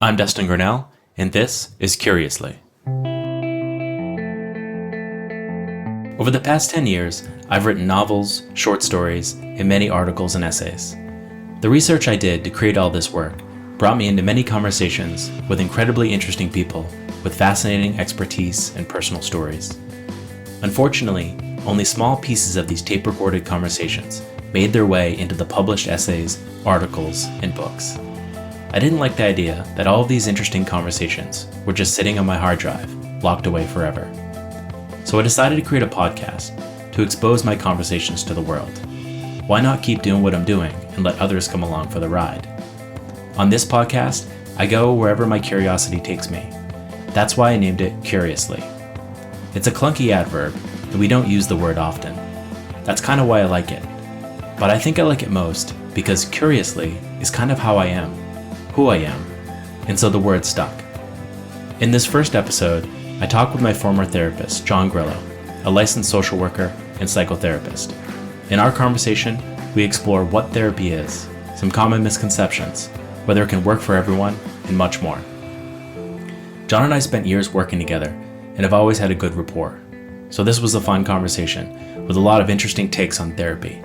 I'm Dustin Grinnell, and this is Curiously. Over the past 10 years, I've written novels, short stories, and many articles and essays. The research I did to create all this work brought me into many conversations with incredibly interesting people with fascinating expertise and personal stories. Unfortunately, only small pieces of these tape-recorded conversations made their way into the published essays, articles, and books. I didn't like the idea that all of these interesting conversations were just sitting on my hard drive, locked away forever. So I decided to create a podcast to expose my conversations to the world. Why not keep doing what I'm doing and let others come along for the ride? On this podcast, I go wherever my curiosity takes me. That's why I named it Curiously. It's a clunky adverb, and we don't use the word often. That's kind of why I like it. But I think I like it most because curiously is kind of how I am, who I am, and so the word stuck. In this first episode, I talk with my former therapist, John Grillo, a licensed social worker and psychotherapist. In our conversation, we explore what therapy is, some common misconceptions, whether it can work for everyone, and much more. John and I spent years working together and have always had a good rapport. So this was a fun conversation with a lot of interesting takes on therapy.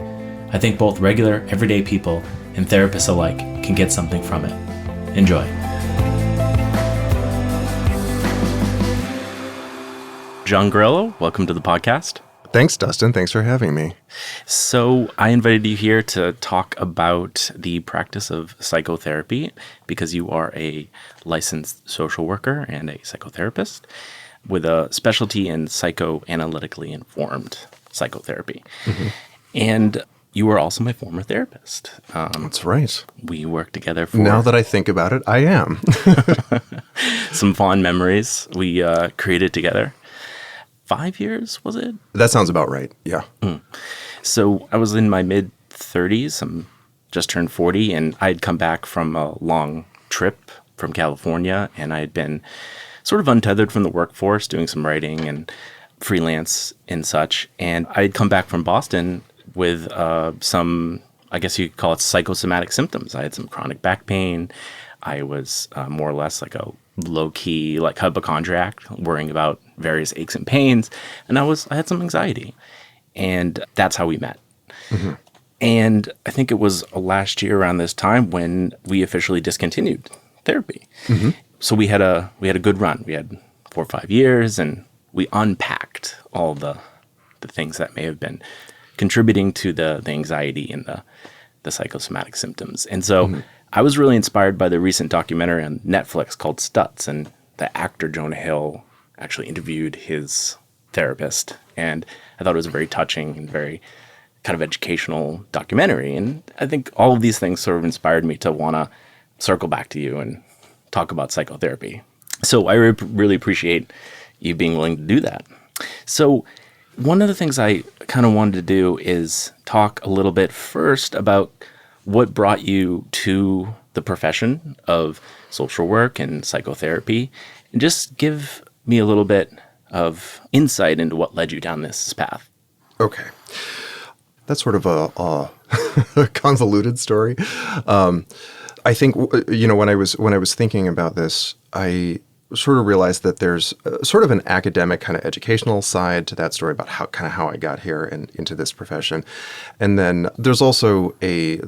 I think both regular, everyday people and therapists alike can get something from it. Enjoy. John Grillo, welcome to the podcast. Thanks, Dustin. Thanks for having me. So I invited you here to talk about the practice of psychotherapy because you are a licensed social worker and a psychotherapist with a specialty in psychoanalytically informed psychotherapy. Mm-hmm. And you were also my former therapist. That's right. We worked together for... Now that I think about it, I am. some fond memories we created together. 5 years, was it? That sounds about right, yeah. So I was in my mid-30s. I'm just turned 40, and I had come back from a long trip from California, and I had been sort of untethered from the workforce, doing some writing and freelance and such. And I had come back from Boston with some, I guess you could call it psychosomatic symptoms. I had some chronic back pain. I was more or less like a low-key, like hypochondriac, worrying about various aches and pains. And I had some anxiety. And that's how we met. Mm-hmm. And I think it was last year around this time when we officially discontinued therapy. Mm-hmm. So we had a good run. We had 4 or 5 years, and we unpacked all the things that may have been contributing to the anxiety and the psychosomatic symptoms. And so I was really inspired by the recent documentary on Netflix called Stutz, and the actor Jonah Hill actually interviewed his therapist. And I thought it was a very touching and very kind of educational documentary. And I think all of these things sort of inspired me to want to circle back to you and talk about psychotherapy. So I really appreciate you being willing to do that. So one of the things I kind of wanted to do is talk a little bit first about what brought you to the profession of social work and psychotherapy, and just give me a little bit of insight into what led you down this path. Okay. That's sort of a convoluted story. I think, when I was thinking about this, I sort of realized that there's sort of an academic kind of educational side to that story about how I got here and into this profession. And then there's also a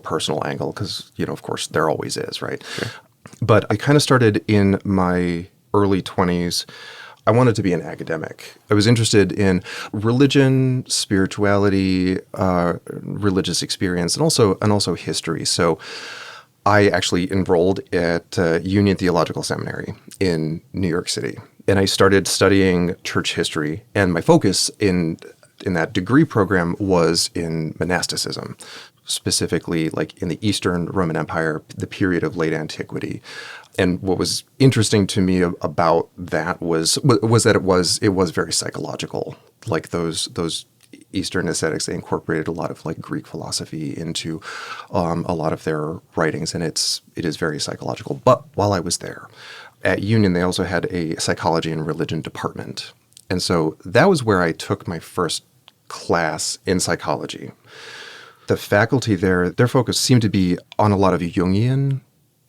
personal angle because, of course, there always is, right? Sure. But I kind of started in my early 20s. I wanted to be an academic. I was interested in religion, spirituality, religious experience, and also history. So I actually enrolled at Union Theological Seminary in New York City, and I started studying church history. And my focus in that degree program was in monasticism, specifically like in the Eastern Roman Empire, the period of late antiquity. And what was interesting to me about that was that it was very psychological. Like those Eastern ascetics, they incorporated a lot of like Greek philosophy into a lot of their writings, and it is very psychological. But while I was there at Union, they also had a psychology and religion department, and so that was where I took my first class in psychology. The faculty there, their focus seemed to be on a lot of Jungian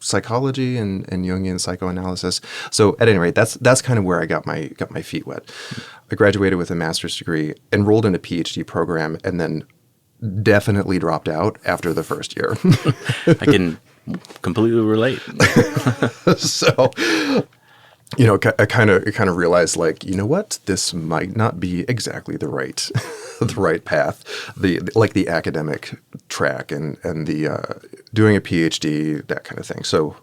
psychology and Jungian psychoanalysis. So at any rate, that's kind of where I got my feet wet. I graduated with a master's degree, enrolled in a PhD program, and then definitely dropped out after the first year. I can completely relate. So, I kind of realized, like, you know what, this might not be exactly the right the right path, the academic track and the doing a PhD, that kind of thing. So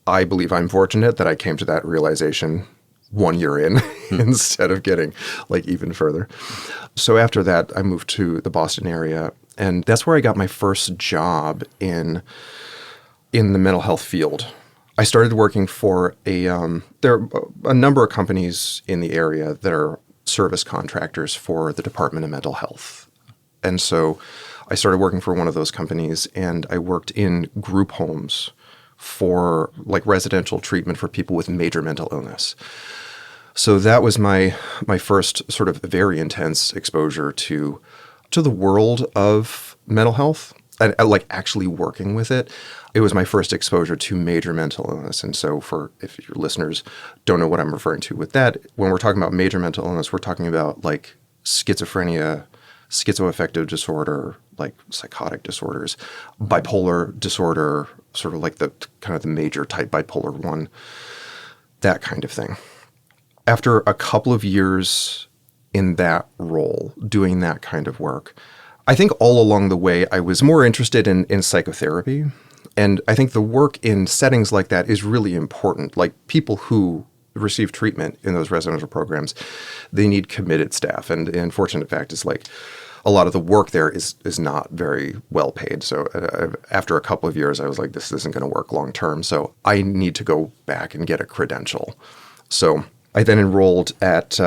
I believe I'm fortunate that I came to that realization 1 year in instead of getting like even further. So after that, I moved to the Boston area, and that's where I got my first job in the mental health field. I started working for there are a number of companies in the area that are service contractors for the Department of Mental Health. And so I started working for one of those companies, and I worked in group homes for like residential treatment for people with major mental illness. So that was my first sort of very intense exposure to the world of mental health and like actually working with it. It was my first exposure to major mental illness. And so if your listeners don't know what I'm referring to with that, when we're talking about major mental illness, we're talking about like schizophrenia, schizoaffective disorder, like psychotic disorders, bipolar disorder, sort of like the kind of the major type bipolar 1, that kind of thing. After a couple of years in that role, doing that kind of work, I think all along the way, I was more interested in psychotherapy. And I think the work in settings like that is really important. Like people who receive treatment in those residential programs, they need committed staff. And the unfortunate fact is like a lot of the work there is not very well paid. So after a couple of years, I was like, this isn't going to work long term. So I need to go back and get a credential. So I then enrolled at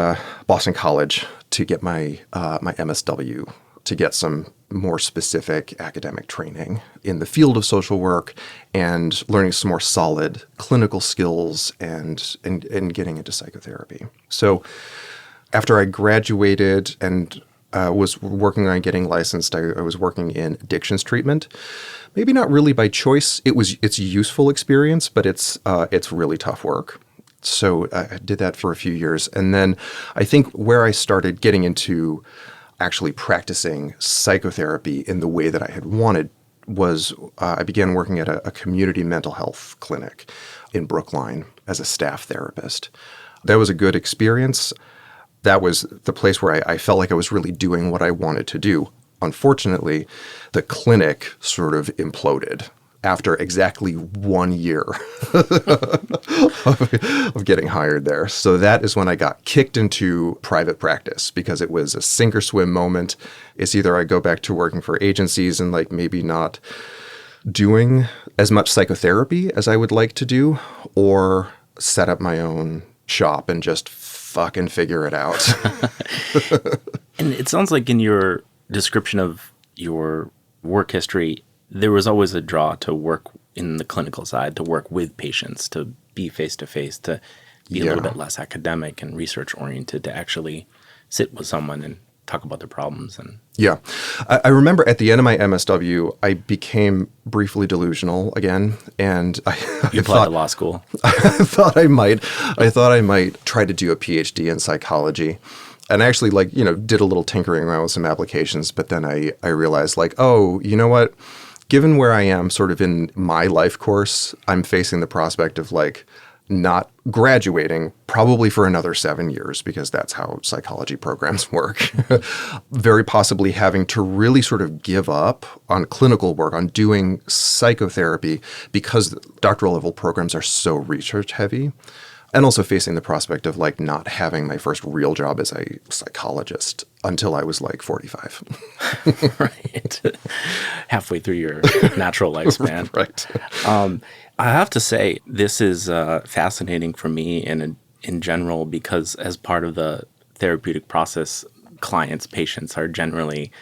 Boston College to get my MSW, to get some more specific academic training in the field of social work and learning some more solid clinical skills and getting into psychotherapy. So after I graduated and was working on getting licensed, I was working in addictions treatment. Maybe not really by choice. It's a useful experience, but it's really tough work. So I did that for a few years. And then I think where I started getting into actually practicing psychotherapy in the way that I had wanted was I began working at a community mental health clinic in Brookline as a staff therapist. That was a good experience. That was the place where I felt like I was really doing what I wanted to do. Unfortunately, the clinic sort of imploded after exactly 1 year of getting hired there. So that is when I got kicked into private practice because it was a sink or swim moment. It's either I go back to working for agencies and like maybe not doing as much psychotherapy as I would like to do, or set up my own shop and just fucking figure it out. And it sounds like in your description of your work history, there was always a draw to work in the clinical side, to work with patients, to be face-to-face, to be a little bit less academic and research-oriented, to actually sit with someone and talk about their problems. And yeah. I remember at the end of my MSW, I became briefly delusional again. And you applied to law school. I thought I might try to do a PhD in psychology. And I actually did a little tinkering around with some applications, but then I realized like, oh, you know what? Given where I am sort of in my life course, I'm facing the prospect of like not graduating probably for another 7 years, because that's how psychology programs work. Very possibly having to really sort of give up on clinical work, on doing psychotherapy, because doctoral level programs are so research heavy. And also facing the prospect of like not having my first real job as a psychologist until I was like 45. Right. Halfway through your natural lifespan. Right. I have to say, this is fascinating for me and in general, because as part of the therapeutic process, patients are generally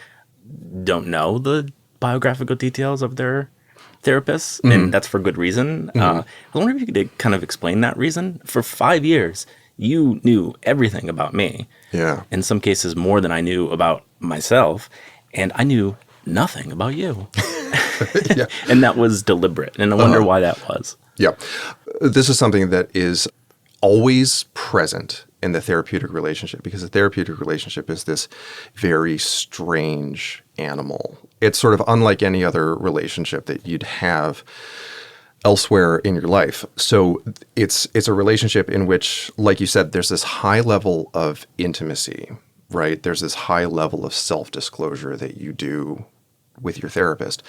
don't know the biographical details of their therapists, and that's for good reason. I wonder if you could kind of explain that reason. For 5 years, you knew everything about me. Yeah. In some cases, more than I knew about myself, and I knew nothing about you. Yeah. And that was deliberate, and I wonder why that was. Yeah. This is something that is always present in the therapeutic relationship, because the therapeutic relationship is this very strange animal. It's sort of unlike any other relationship that you'd have elsewhere in your life. So it's a relationship in which, like you said, there's this high level of intimacy, right? There's this high level of self-disclosure that you do with your therapist.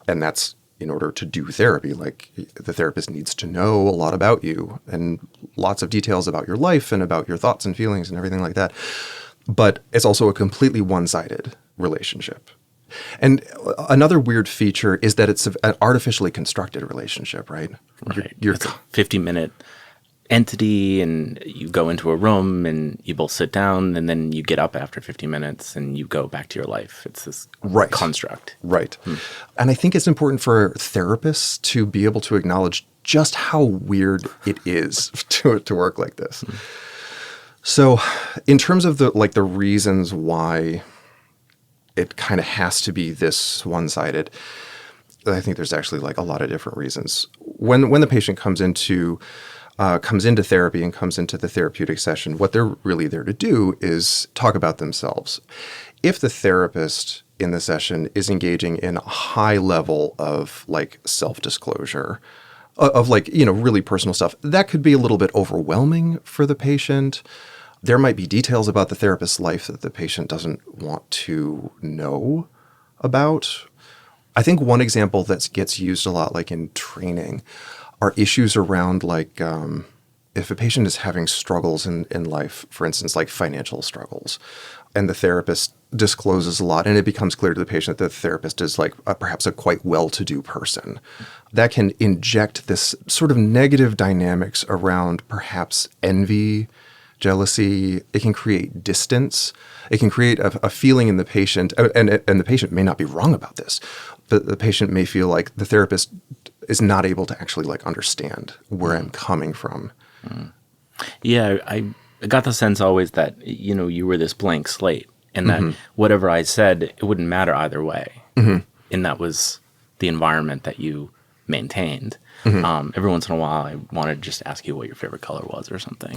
And that's in order to do therapy. Like, the therapist needs to know a lot about you and lots of details about your life and about your thoughts and feelings and everything like that. But it's also a completely one-sided relationship. And another weird feature is that it's an artificially constructed relationship, right? Right. It's a 50-minute entity, and you go into a room and you both sit down, and then you get up after 50 minutes and you go back to your life. It's this Right. construct. Right. And I think it's important for therapists to be able to acknowledge just how weird it is to work like this. So in terms of the reasons why it kind of has to be this one-sided, I think there's actually like a lot of different reasons. When the patient comes into therapy and comes into the therapeutic session, what they're really there to do is talk about themselves. If the therapist in the session is engaging in a high level of like self-disclosure, of like, really personal stuff, that could be a little bit overwhelming for the patient. There might be details about the therapist's life that the patient doesn't want to know about. I think one example that gets used a lot, like in training, are issues around like if a patient is having struggles in life, for instance, like financial struggles, and the therapist discloses a lot, and it becomes clear to the patient that the therapist is like perhaps a quite well-to-do person. That can inject this sort of negative dynamics around perhaps envy, jealousy. It can create distance. It can create a feeling in the patient, and the patient may not be wrong about this, but the patient may feel like the therapist is not able to actually like understand where I'm coming from. Yeah, I got the sense always that, you were this blank slate, and that whatever I said, it wouldn't matter either way. And that was the environment that you maintained. Every once in a while, I wanted to just ask you what your favorite color was or something.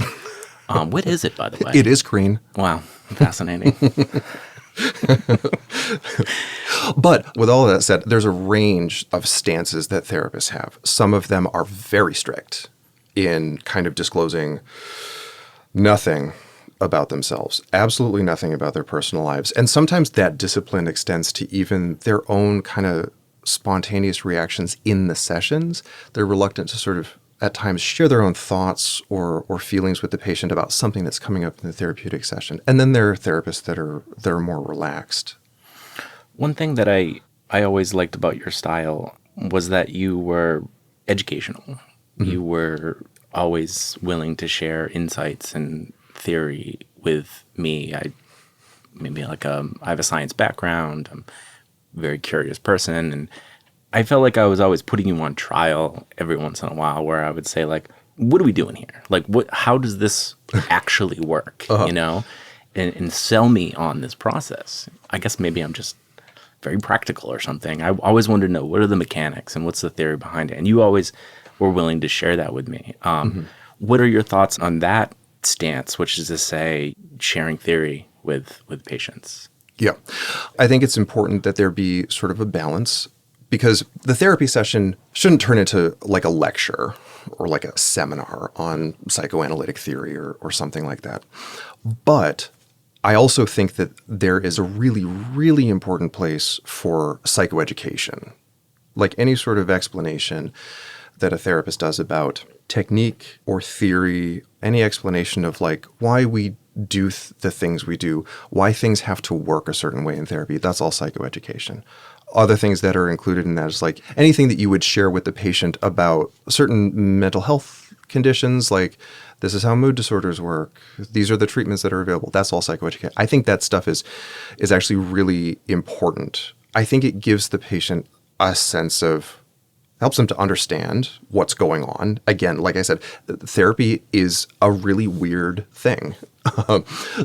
What is it, by the way? It is green. Wow, fascinating. But with all of that said, there's a range of stances that therapists have. Some of them are very strict in kind of disclosing nothing about themselves, absolutely nothing about their personal lives. And sometimes that discipline extends to even their own kind of spontaneous reactions in the sessions. They're reluctant to sort of at times share their own thoughts or feelings with the patient about something that's coming up in the therapeutic session. And then there are therapists that are more relaxed. One thing that I always liked about your style was that you were educational. You were always willing to share insights and theory with me. I have a science background. I'm a very curious person, and I felt like I was always putting you on trial every once in a while, where I would say, like, what are we doing here? Like, how does this actually work? And sell me on this process. I guess maybe I'm just very practical or something. I always wanted to know, what are the mechanics and what's the theory behind it? And you always were willing to share that with me. What are your thoughts on that stance, which is to say sharing theory with patients? Yeah. I think it's important that there be sort of a balance, because the therapy session shouldn't turn into like a lecture or like a seminar on psychoanalytic theory or something like that. But I also think that there is a really, really important place for psychoeducation, like any sort of explanation that a therapist does about technique or theory, any explanation of like why we do the things we do, why things have to work a certain way in therapy. That's all psychoeducation. Other things that are included in that is like anything that you would share with the patient about certain mental health conditions, like this is how mood disorders work, these are the treatments that are available. That's all psychoeducation. I think that stuff is actually really important. I think it gives the patient a sense of, helps them to understand what's going on. Again, like I said, therapy is a really weird thing.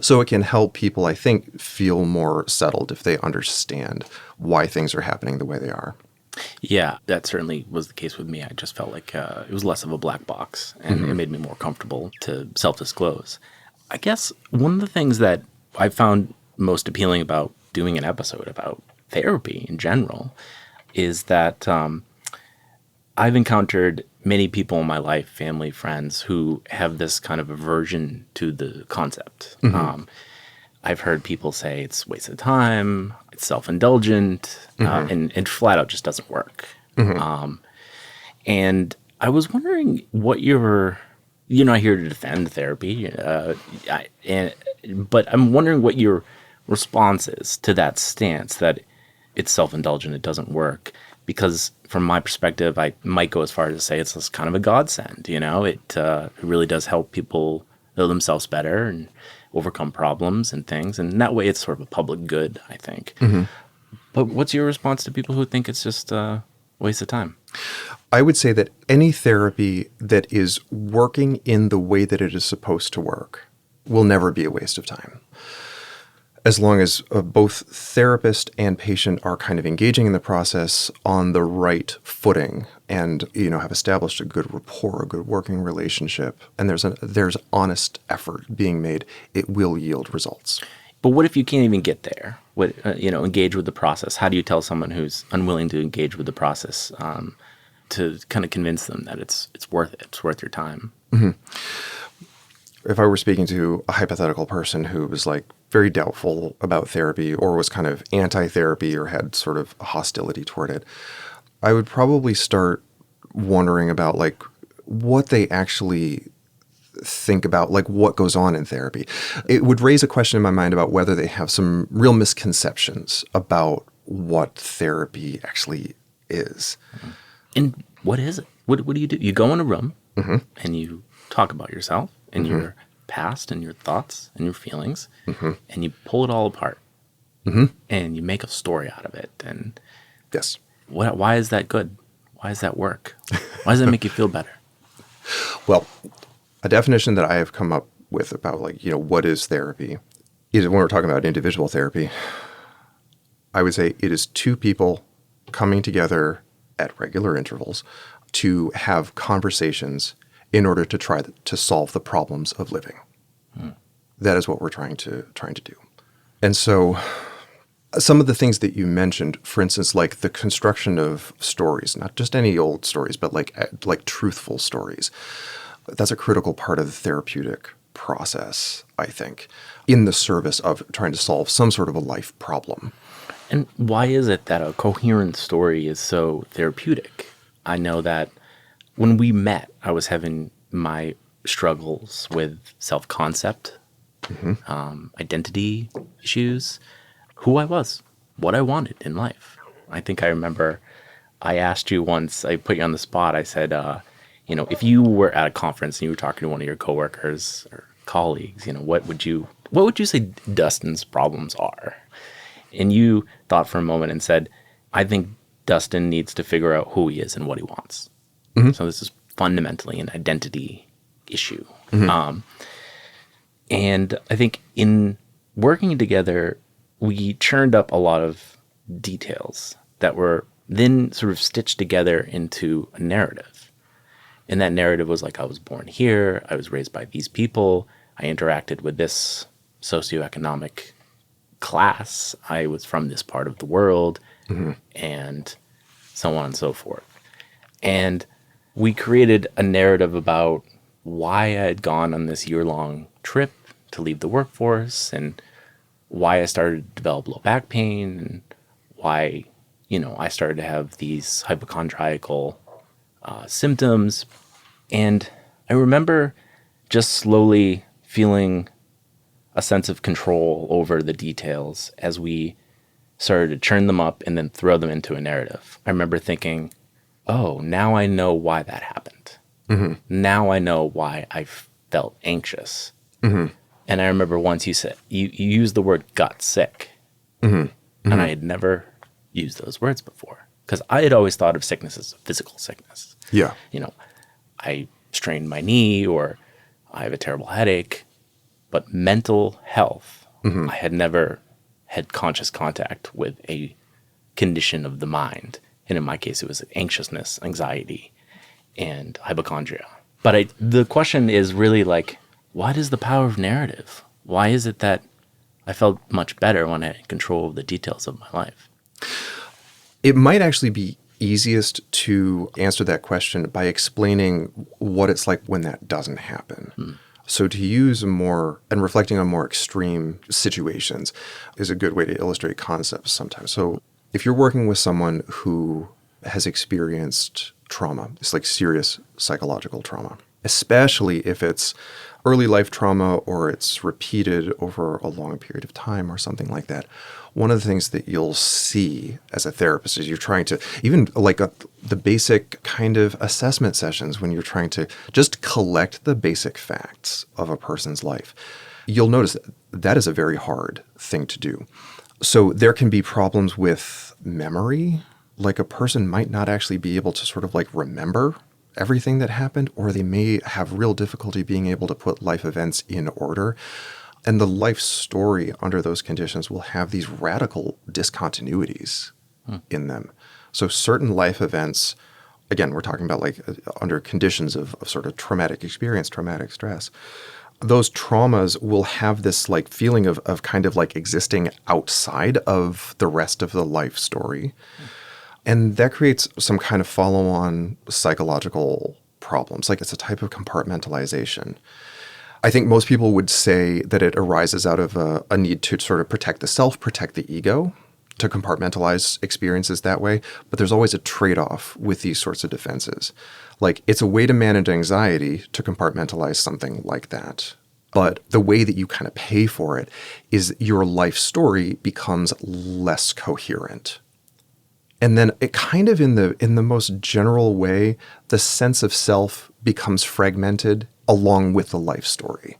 So it can help people, I think, feel more settled if they understand why things are happening the way they are. Yeah, that certainly was the case with me. I just felt like it was less of a black box, and it made me more comfortable to self-disclose. I guess one of the things that I found most appealing about doing an episode about therapy in general is that I've encountered many people in my life, family, friends, who have this kind of aversion to the concept. I've heard people say it's a waste of time, it's self-indulgent, and flat out just doesn't work. And I was wondering what you're not here to defend therapy, but I'm wondering what your response is to that stance that it's self-indulgent, it doesn't work. Because from my perspective, I might go as far as to say it's just kind of a godsend. It really does help people know themselves better and overcome problems and things. And that way it's sort of a public good, I think. But what's your response to people who think it's just a waste of time? I would say that any therapy that is working in the way that it is supposed to work will never be a waste of time. As long as both therapist and patient are kind of engaging in the process on the right footing and, have established a good rapport, a good working relationship, and there's honest effort being made, it will yield results. But what if you can't even get there? Engage with the process. How do you tell someone who's unwilling to engage with the process to kind of convince them that it's worth it, it's worth your time? If I were speaking to a hypothetical person who was like very doubtful about therapy or was kind of anti-therapy or had sort of a hostility toward it, I would probably start wondering about like what they actually think about, like what goes on in therapy. It would raise a question in my mind about whether they have some real misconceptions about what therapy actually is. And what is it? What do you do? You go in a room and you talk about yourself and your past and your thoughts and your feelings, and you pull it all apart and you make a story out of it. And yes, why is that good? Why does that work? Why does that make you feel better? Well, a definition that I have come up with about what is therapy is, when we're talking about individual therapy, I would say it is two people coming together at regular intervals to have conversations in order to try to solve the problems of living. That is what we're trying to do. And so some of the things that you mentioned, for instance, like the construction of stories, not just any old stories, but like truthful stories, that's a critical part of the therapeutic process, I think, in the service of trying to solve some sort of a life problem. And why is it that a coherent story is so therapeutic? I know that when we met, I was having my struggles with self-concept, identity issues, who I was, what I wanted in life. I think I remember I asked you once, I put you on the spot, I said, if you were at a conference and you were talking to one of your coworkers or colleagues, what would you say Dustin's problems are? And you thought for a moment and said, I think Dustin needs to figure out who he is and what he wants. So this is fundamentally an identity issue. And I think in working together, we churned up a lot of details that were then sort of stitched together into a narrative. And that narrative was like, I was born here, I was raised by these people, I interacted with this socioeconomic class, I was from this part of the world, and so on and so forth. And we created a narrative about why I had gone on this year-long trip to leave the workforce and why I started to develop low back pain and why, I started to have these hypochondriacal symptoms. And I remember just slowly feeling a sense of control over the details as we started to churn them up and then throw them into a narrative. I remember thinking, oh, now I know why that happened. Now I know why I felt anxious. And I remember once you said, you used the word got sick. And I had never used those words before because I had always thought of sickness as a physical sickness. Yeah. I strained my knee or I have a terrible headache, but mental health, I had never had conscious contact with a condition of the mind And in my case, it was anxiousness, anxiety, and hypochondria. But the question is really like, what is the power of narrative? Why is it that I felt much better when I had control of the details of my life? It might actually be easiest to answer that question by explaining what it's like when that doesn't happen. So to use and reflecting on more extreme situations is a good way to illustrate concepts sometimes. So if you're working with someone who has experienced trauma, it's like serious psychological trauma, especially if it's early life trauma or it's repeated over a long period of time or something like that. One of the things that you'll see as a therapist is you're trying to, even like the basic kind of assessment sessions when you're trying to just collect the basic facts of a person's life, you'll notice that that is a very hard thing to do. So there can be problems with memory, like a person might not actually be able to sort of like remember everything that happened, or they may have real difficulty being able to put life events in order. And the life story under those conditions will have these radical discontinuities in them. So certain life events, again, we're talking about like under conditions of sort of traumatic experience, traumatic stress, those traumas will have this like feeling of kind of like existing outside of the rest of the life story. And that creates some kind of follow-on psychological problems. Like it's a type of compartmentalization. I think most people would say that it arises out of a need to sort of protect the self, protect the ego, to compartmentalize experiences that way. But there's always a trade-off with these sorts of defenses. Like it's a way to manage anxiety to compartmentalize something like that. But the way that you kind of pay for it is your life story becomes less coherent. And then it kind of in the most general way, the sense of self becomes fragmented along with the life story.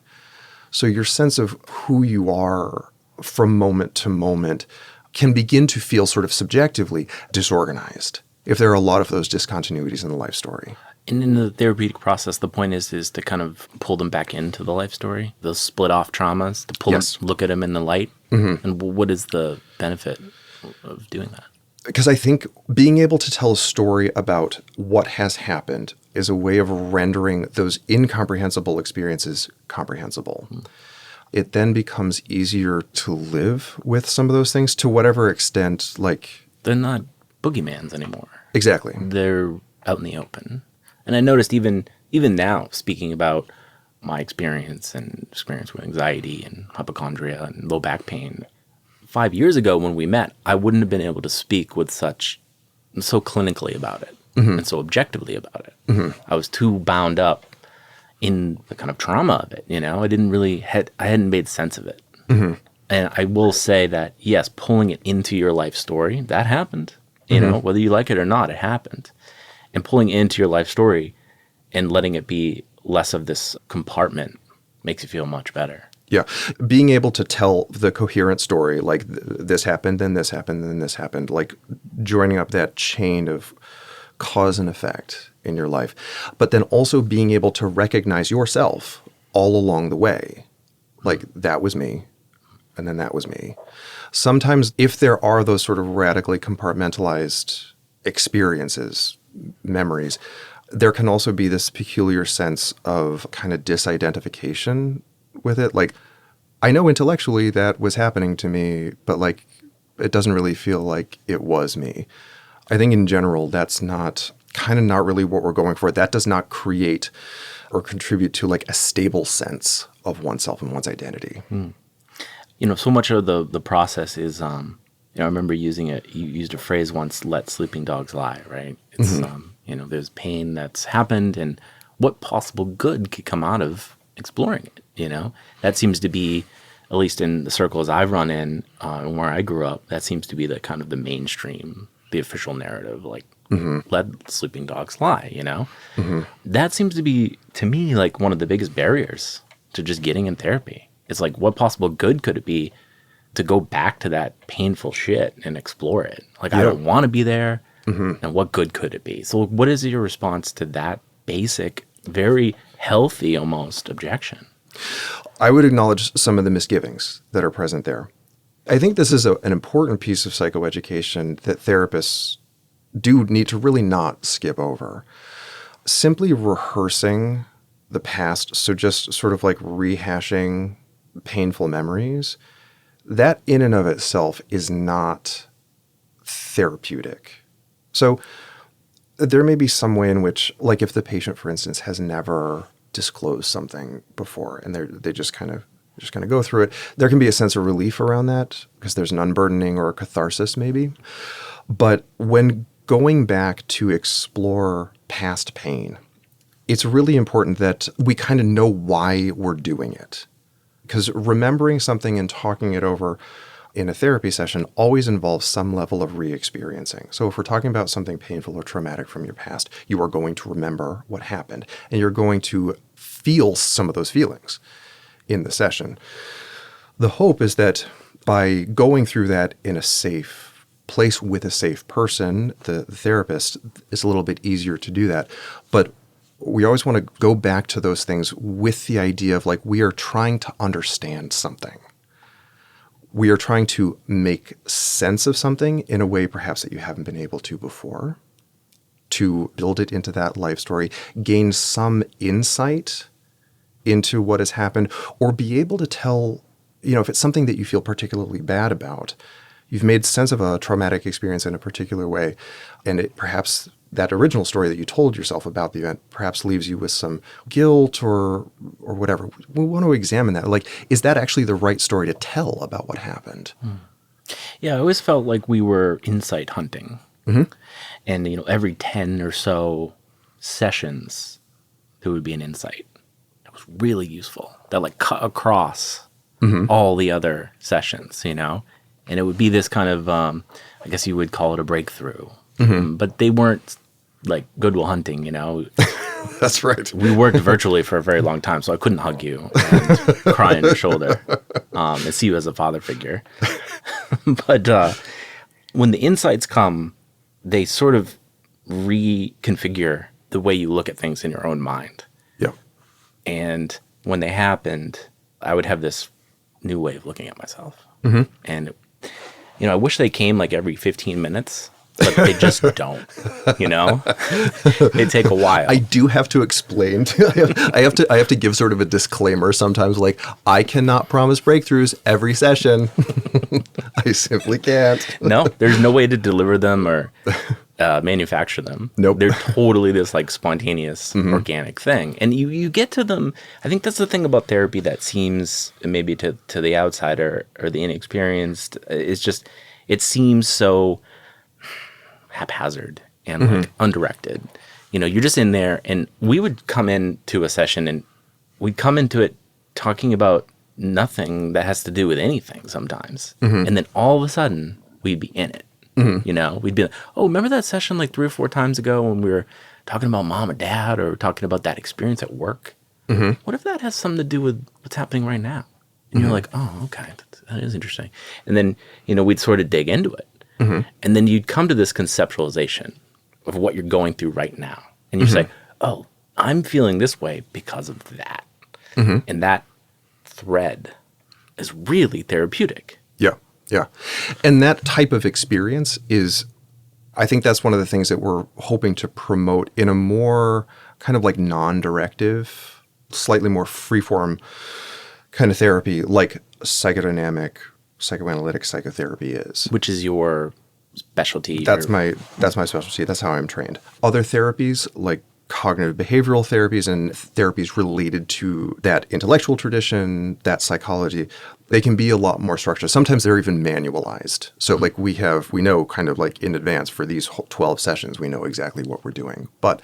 So your sense of who you are from moment to moment can begin to feel sort of subjectively disorganized if there are a lot of those discontinuities in the life story. And in the therapeutic process, the point is to kind of pull them back into the life story, those split off traumas, to pull them, look at them in the light. And what is the benefit of doing that? Because I think being able to tell a story about what has happened is a way of rendering those incomprehensible experiences comprehensible. It then becomes easier to live with some of those things to whatever extent, like... They're not boogeymans anymore. Exactly. They're out in the open. And I noticed even now, speaking about my experience with anxiety and hypochondria and low back pain, 5 years ago when we met, I wouldn't have been able to speak with so clinically about it and so objectively about it. I was too bound up in the kind of trauma of it. I didn't really I hadn't made sense of it. And I will say that yes, pulling it into your life story, that happened. Whether you like it or not, it happened. And pulling it into your life story and letting it be less of this compartment makes you feel much better. Yeah. Being able to tell the coherent story, like this happened, then this happened, then this happened, like joining up that chain of cause and effect in your life. But then also being able to recognize yourself all along the way. Like that was me, and then that was me. Sometimes if there are those sort of radically compartmentalized experiences, memories, there can also be this peculiar sense of kind of disidentification with it. Like, I know intellectually that was happening to me, but like, it doesn't really feel like it was me. I think in general, that's not really what we're going for. That does not create or contribute to like a stable sense of oneself and one's identity. So much of the process is, I remember you used a phrase once, let sleeping dogs lie, right? It's, there's pain that's happened and what possible good could come out of exploring it. That seems to be, at least in the circles I've run in and where I grew up, that seems to be the kind of the mainstream, the official narrative, like let sleeping dogs lie, That seems to be, to me, like one of the biggest barriers to just getting in therapy. It's like, what possible good could it be to go back to that painful shit and explore it? Like, I don't want to be there. And what good could it be? So what is your response to that basic, very healthy almost objection? I would acknowledge some of the misgivings that are present there. I think this is an important piece of psychoeducation that therapists do need to really not skip over. Simply rehearsing the past, so just sort of like rehashing painful memories, that in and of itself is not therapeutic. So there may be some way in which, like if the patient, for instance, has never disclosed something before and they just kind of go through it, there can be a sense of relief around that because there's an unburdening or a catharsis maybe. But when going back to explore past pain, it's really important that we kind of know why we're doing it. Because remembering something and talking it over in a therapy session always involves some level of re-experiencing. So if we're talking about something painful or traumatic from your past, you are going to remember what happened, and you're going to feel some of those feelings in the session. The hope is that by going through that in a safe place with a safe person, the therapist, it's a little bit easier to do that. But we always want to go back to those things with the idea of like we are trying to understand something. We are trying to make sense of something in a way perhaps that you haven't been able to before, to build it into that life story, gain some insight into what has happened, or be able to tell, if it's something that you feel particularly bad about, you've made sense of a traumatic experience in a particular way, and it perhaps that original story that you told yourself about the event perhaps leaves you with some guilt or whatever. We want to examine that. Like, is that actually the right story to tell about what happened? Yeah, I always felt like we were insight hunting. Mm-hmm. And, every 10 or so sessions, there would be an insight that was really useful, that like cut across all the other sessions, And it would be this kind of, I guess you would call it a breakthrough. But they weren't like Goodwill Hunting, That's right. We worked virtually for a very long time, so I couldn't hug you and cry on your shoulder and see you as a father figure. But when the insights come, they sort of reconfigure the way you look at things in your own mind. Yeah. And when they happened, I would have this new way of looking at myself. And, I wish they came like every 15 minutes. But they just don't, They take a while. I do have to explain. I have to give sort of a disclaimer sometimes, like I cannot promise breakthroughs every session. I simply can't. No, there's no way to deliver them or manufacture them. Nope. They're totally this like spontaneous, organic thing. And you get to them. I think that's the thing about therapy that seems maybe to the outsider or the inexperienced, it's just, it seems so haphazard and like undirected. You're just in there, and we would come into a session and we'd come into it talking about nothing that has to do with anything sometimes. And then all of a sudden we'd be in it. We'd be like, oh, remember that session like 3 or 4 times ago when we were talking about mom or dad or talking about that experience at work? What if that has something to do with what's happening right now? And you're like, oh, okay, that is interesting. And then, we'd sort of dig into it. And then you'd come to this conceptualization of what you're going through right now. And you say, oh, I'm feeling this way because of that. And that thread is really therapeutic. Yeah, yeah. And that type of experience is, I think that's one of the things that we're hoping to promote in a more kind of like non-directive, slightly more free-form kind of therapy, like psychodynamic psychoanalytic psychotherapy is. Which is your specialty? That's my specialty. That's how I'm trained. Other therapies like cognitive behavioral therapies and therapies related to that intellectual tradition, that psychology, they can be a lot more structured. Sometimes they're even manualized. So like we know kind of like in advance for these 12 sessions, we know exactly what we're doing. But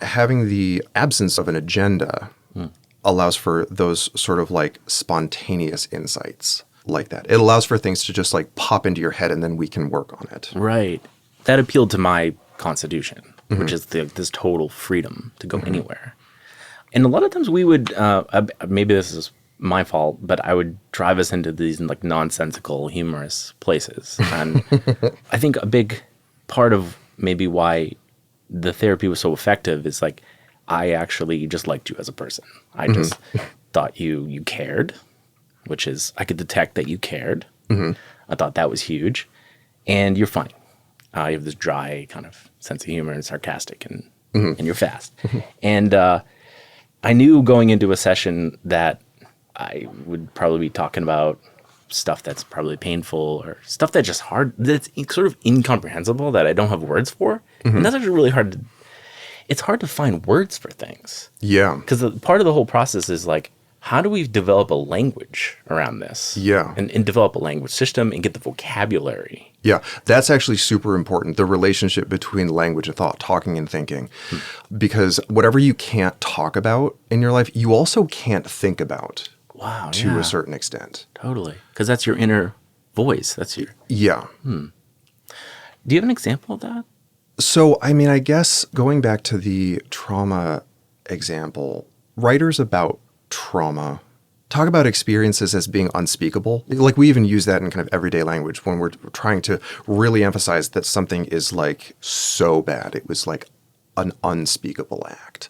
having the absence of an agenda allows for those sort of like spontaneous insights like that. It allows for things to just like pop into your head and then we can work on it. Right. That appealed to my constitution, which is this total freedom to go anywhere. And a lot of times we would, maybe this is my fault, but I would drive us into these like nonsensical, humorous places. And I think a big part of maybe why the therapy was so effective is like, I actually just liked you as a person. I just thought you cared. Which is, I could detect that you cared. I thought that was huge. And you're funny. You have this dry kind of sense of humor and sarcastic, and you're fast. And I knew going into a session that I would probably be talking about stuff that's probably painful or stuff that's just hard, that's sort of incomprehensible that I don't have words for. And that's actually really hard to, it's hard to find words for things. Yeah. Because part of the whole process is like, how do we develop a language around this? Yeah. And develop a language system and get the vocabulary. Yeah, that's actually super important, the relationship between language and thought, talking and thinking. Because whatever you can't talk about in your life, you also can't think about. Wow. To a certain extent. Totally. Because that's your inner voice. That's your. Yeah. Do you have an example of that? So, I mean, I guess going back to the trauma example, writers about trauma talk about experiences as being unspeakable. Like we even use that in kind of everyday language when we're trying to really emphasize that something is like so bad. It was like an unspeakable act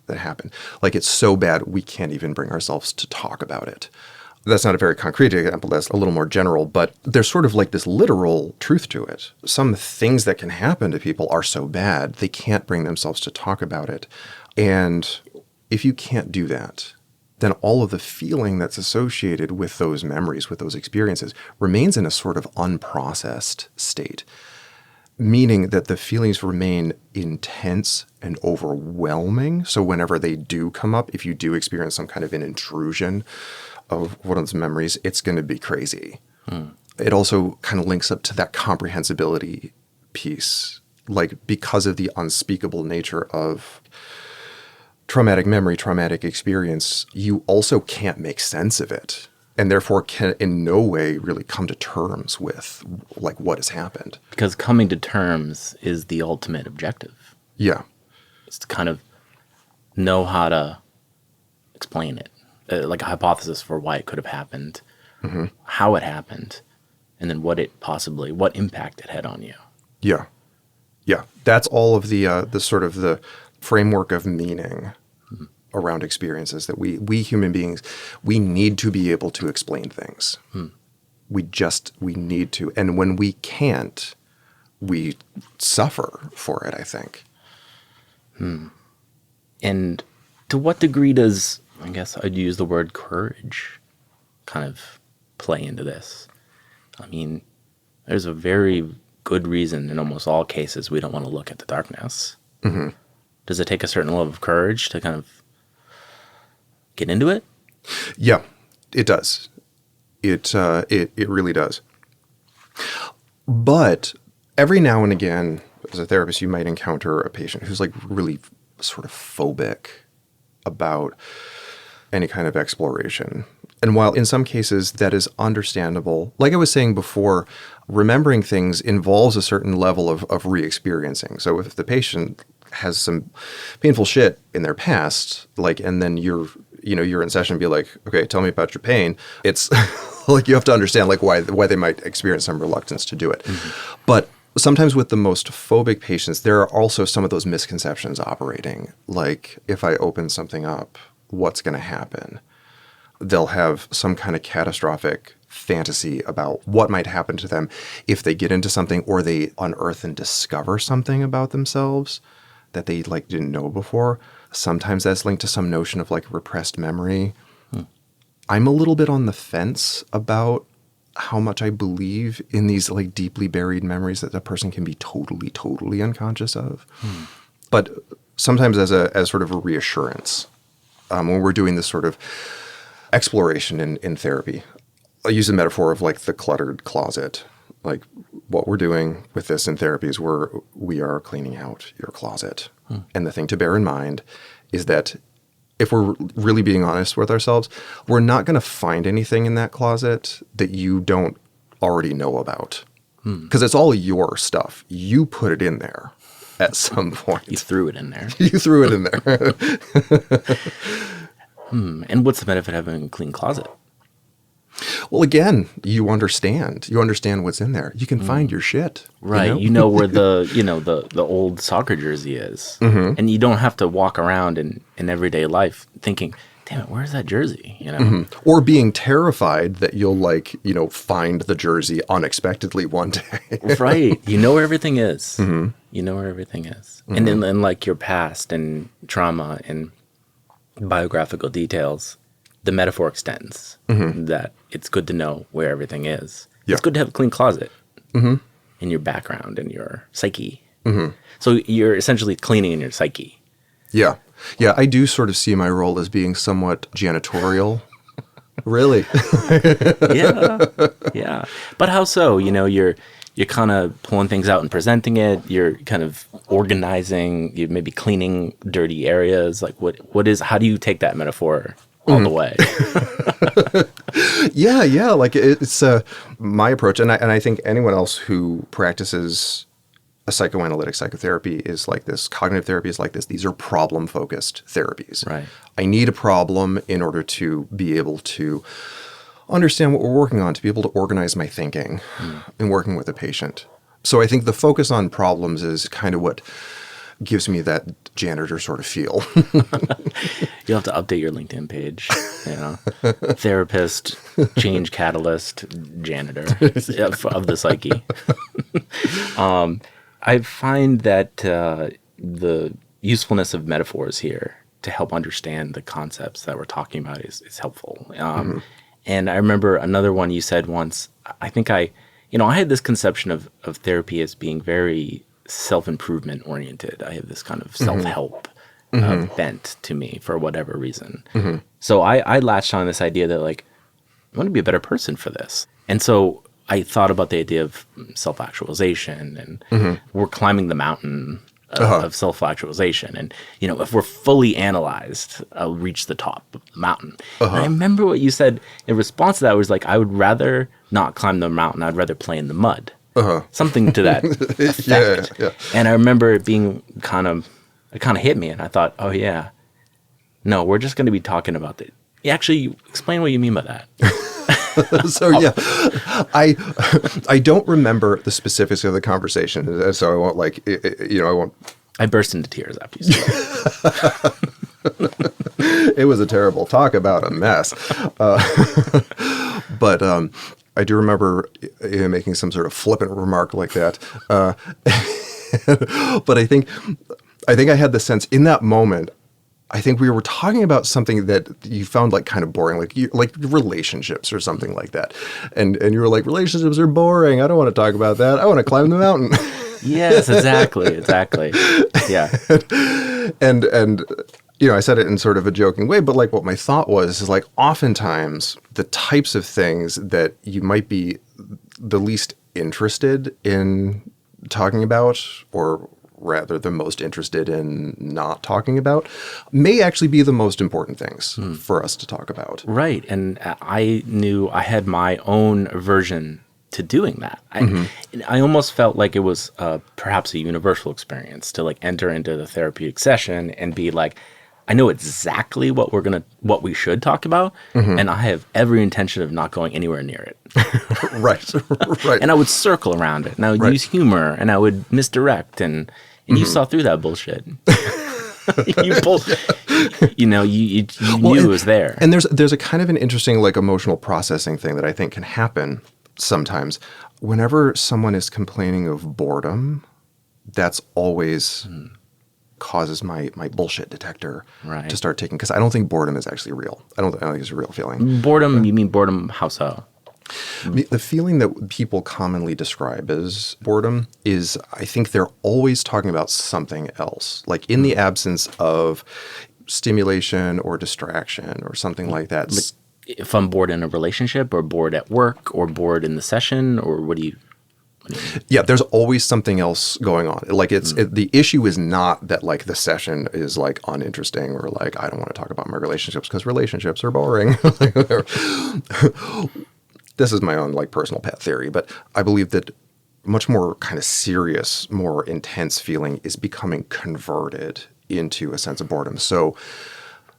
that happened. Like it's so bad we can't even bring ourselves to talk about it. That's not a very concrete example. That's a little more general, but there's sort of like this literal truth to it. Some things that can happen to people are so bad, they can't bring themselves to talk about it. And if you can't do that, then all of the feeling that's associated with those memories, with those experiences, remains in a sort of unprocessed state. Meaning that the feelings remain intense and overwhelming. So whenever they do come up, if you do experience some kind of an intrusion of one of those memories, it's going to be crazy. It also kind of links up to that comprehensibility piece. Like because of the unspeakable nature of traumatic memory, traumatic experience, you also can't make sense of it. And therefore can in no way really come to terms with like what has happened. Because coming to terms is the ultimate objective. Yeah. It's to kind of know how to explain it. Like a hypothesis for why it could have happened, how it happened, and then what impact it had on you. Yeah. Yeah. That's all of the sort of the framework of meaning around experiences that we human beings, we need to be able to explain things. We need to. And when we can't, we suffer for it, I think. And to what degree does, I guess I'd use the word courage, kind of play into this? I mean, there's a very good reason in almost all cases we don't want to look at the darkness. Does it take a certain level of courage to kind of get into it? Yeah, it does. It really does. But every now and again, as a therapist, you might encounter a patient who's like really sort of phobic about any kind of exploration. And while in some cases that is understandable, like I was saying before, remembering things involves a certain level of re-experiencing. So if the patient has some painful shit in their past, like, and then you're in session and be like, okay, tell me about your pain. It's like, you have to understand like why they might experience some reluctance to do it. But sometimes with the most phobic patients, there are also some of those misconceptions operating. Like if I open something up, what's going to happen? They'll have some kind of catastrophic fantasy about what might happen to them if they get into something or they unearth and discover something about themselves that they like didn't know before. Sometimes that's linked to some notion of like repressed memory. I'm a little bit on the fence about how much I believe in these like deeply buried memories that a person can be totally, totally unconscious of. But sometimes as sort of a reassurance, when we're doing this sort of exploration in therapy, I use the metaphor of like the cluttered closet. Like what we're doing with this in therapy is we are cleaning out your closet. And the thing to bear in mind is that if we're really being honest with ourselves, we're not going to find anything in that closet that you don't already know about. Because it's all your stuff. You put it in there at some point. You threw it in there. You threw it in there. And what's the benefit of having a clean closet? Well, again, you understand what's in there. You can find your shit. Right. You know where the old soccer jersey is. And you don't have to walk around in everyday life thinking, damn it, where's that jersey? You know? Or being terrified that you'll like, find the jersey unexpectedly one day. Right. You know where everything is. You know where everything is. And then like your past and trauma and biographical details, the metaphor extends that it's good to know where everything is. Yeah. It's good to have a clean closet in your background and your psyche. So you're essentially cleaning in your psyche. Yeah. Yeah, I do sort of see my role as being somewhat janitorial. Really? Yeah. Yeah. But how so? You know, you're kind of pulling things out and presenting it. You're kind of organizing, you're maybe cleaning dirty areas. Like how do you take that metaphor all the way? Yeah. Like it's my approach. And I think anyone else who practices a psychoanalytic psychotherapy is like this. Cognitive therapy is like this. These are problem-focused therapies. Right. I need a problem in order to be able to understand what we're working on, to be able to organize my thinking in working with a patient. So I think the focus on problems is kind of what gives me that janitor sort of feel. You'll have to update your LinkedIn page. Therapist, change catalyst, janitor of the psyche. I find that the usefulness of metaphors here to help understand the concepts that we're talking about is helpful. And I remember another one you said once. I think I had this conception of therapy as being very self-improvement oriented. I have this kind of self-help bent to me for whatever reason. So I latched on this idea that like, I want to be a better person for this. And so I thought about the idea of self-actualization and we're climbing the mountain of self-actualization. And, if we're fully analyzed, I'll reach the top of the mountain. And I remember what you said in response to that was like, I would rather not climb the mountain. I'd rather play in the mud. Something to that effect. Yeah. And I remember it being it kind of hit me. And I thought, oh yeah, no, we're just going to be talking about it. Actually, explain what you mean by that. So yeah, I don't remember the specifics of the conversation, so I won't I won't. I burst into tears after you said it. It was a terrible talk about a mess, but I do remember making some sort of flippant remark like that. But I think I had the sense in that moment. I think we were talking about something that you found like kind of boring, like relationships or something like that. And you were like, relationships are boring. I don't want to talk about that. I want to climb the mountain. Yes, exactly. Yeah. And I said it in sort of a joking way, but like what my thought was is like oftentimes the types of things that you might be the least interested in talking about, or rather the most interested in not talking about, may actually be the most important things for us to talk about. Right. And I knew I had my own version to doing that. I almost felt like it was perhaps a universal experience to like enter into the therapeutic session and be like, I know exactly what we should talk about, and I have every intention of not going anywhere near it. Right. And I would circle around it, and I would use humor, and I would misdirect, and you saw through that bullshit. You knew it was there. And there's a kind of an interesting like emotional processing thing that I think can happen sometimes. Whenever someone is complaining of boredom, that's always causes my bullshit detector to start ticking, because I don't think boredom is actually real. I don't think it's a real feeling. Boredom, you mean boredom, how so? The feeling that people commonly describe as boredom is, I think they're always talking about something else, like in the absence of stimulation or distraction or something like that. Like if I'm bored in a relationship, or bored at work, or bored in the session, or what do you... Yeah, there's always something else going on. Like the issue is not that like the session is like uninteresting, or like I don't want to talk about my relationships because relationships are boring. This is my own like personal pet theory, but I believe that much more kind of serious, more intense feeling is becoming converted into a sense of boredom. So